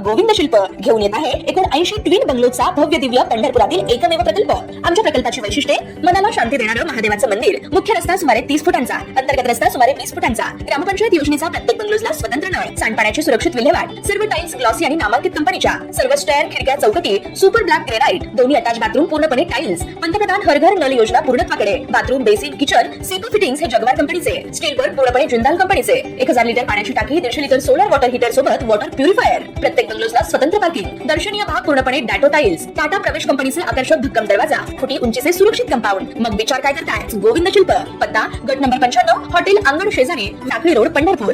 गोविंद शिल्प घेऊन येत आहे एकूण 80 ट्विन बंगलोचा भव्य दिव्य पंढरपुरातील एकमेव प्रकल्प। आमच्या प्रकल्पाची वैशिष्ट्ये मनाला शांती देणारं महादेवाचं मंदिर, मुख्य रस्ता सुमारे 30 फुटांचा, अंतर्गत रस्ता सुमारे 20 फुटांचा, ग्रामपंचायत योजनेचा प्रत्येक बंगलोजला स्वतंत्र नळ, सांडपाण्याची सुरक्षित विल्हेवाट, सर्व टाइल्स ग्लॉसी आणि नामांकित कंपनीच्या, सर्व स्टेअर, खिडक्या, चौकटी सुपर ब्लॅक ग्रेनाइट, दोन्ही अटॅच बाथरूम पूर्णपणे टाइल्स, पंतप्रधान हर घर नल योजना पूर्णत्वाकडे, bathroom, basin, kitchen, CP fittings हे जगवार कंपनीचे, स्टील वर्क पूर्णपणे जिंदाल कंपनीचे, 1000 लिटर पाण्याची टाकी, 150 लिटर सोलर वॉटर हीटर सोबत वॉटर प्युरिफायर, प्रत्येक बंगलोजला स्वतंत्र पार्किंग, दर्शनीय भाग पूर्णपणे डॅटो टाइल्स, टाटा प्रवेश कंपनीचे आकर्षक भक्कम दरवाजा, फुटी उंचीचे सुरक्षित कंपाऊंड। मग विचार काय करताय? गोविंद शिल्प, पत्ता गट नंबर 95, हॉटेल अंगण शेजारी, टाकळी रोड, पंढरपूर।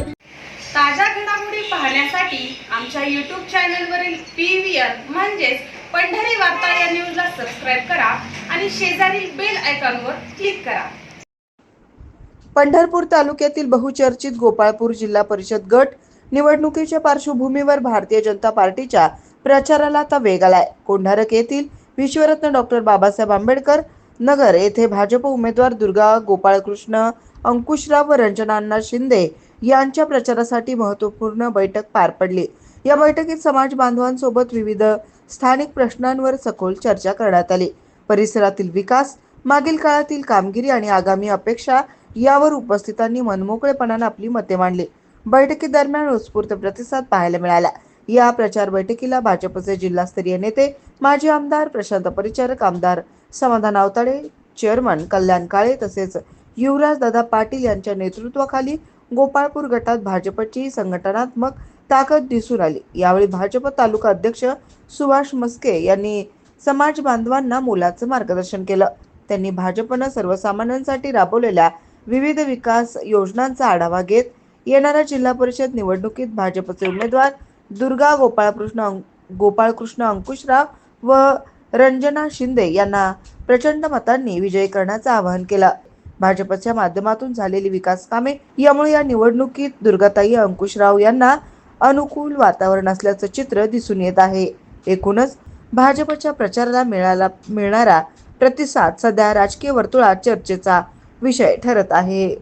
ताज्या घडामोडी पाहण्यासाठी आमच्या YouTube चॅनलवरील PVR म्हणजेच पंढरी वार्ता या न्यूजला सबस्क्राइब करा आणि शेजारील बेल आयकॉनवर क्लिक करा। पंढरपूर तालुक्यातील बहुचर्चित गोपाळपूर जिल्हा परिषद गट निवडणुकीच्या पार्श्वभूमीवर भारतीय जनता पार्टीच्या प्रचाराला आता वेग आलाय। कोंढारक येथील विश्वरत्न डॉक्टर बाबासाहेब आंबेडकर नगर येथे भाजप उमेदवार दुर्गा गोपाळकृष्ण अंकुशराव व रंजना शिंदे यांच्या प्रचारासाठी महत्त्वपूर्ण बैठक पार पडली। या बैठकीत समाज बांधवांसोबत विविध स्थानिक प्रश्नांवर सखोल चर्चा करण्यात आली। परिसरातील विकास, मागील काळातील कामगिरी आणि आगामी अपेक्षा यावर उपस्थितांनी मनमोकळेपणाने आपली मते मांडली। बैठकीदरम्यान उत्स्फूर्त प्रतिसाद पाहायला मिळाला। या प्रचार बैठकीला भाजपचे जिल्हास्तरीय नेते माजी आमदार प्रशांत परिचारक, आमदार समाधान आवताडे, चेअरमन कल्याण काळे तसेच युवराज दादा पाटील यांच्या नेतृत्वाखाली गोपाळपूर गटात भाजपची संघटनात्मक ताकद दिसून आली। यावेळी भाजप तालुका अध्यक्ष सुभाष मस्के यांनी समाज बांधवांना मोलाचं मार्गदर्शन केलं। त्यांनी भाजपनं सर्वसामान्यांसाठी राबवलेल्या विविध विकास योजनांचा आढावा घेत येणाऱ्या जिल्हा परिषद निवडणुकीत भाजपचे उमेदवार दुर्गा गोपाळकृष्ण अंकुशराव व रंजना शिंदे यांना प्रचंड मतांनी विजयी करण्याचं आवाहन केलं। भाजपच्या माध्यमातून झालेली विकास कामे यामुळे या निवडणुकीत दुर्गाताई अंकुशराव यांना अनुकूल वातावरण असल्याचं चित्र दिसून येत आहे। एकूणच भाजपच्या प्रचाराला मिळणारा प्रतिसाद सध्या राजकीय वर्तुळात चर्चेचा विषय ठरत आहे।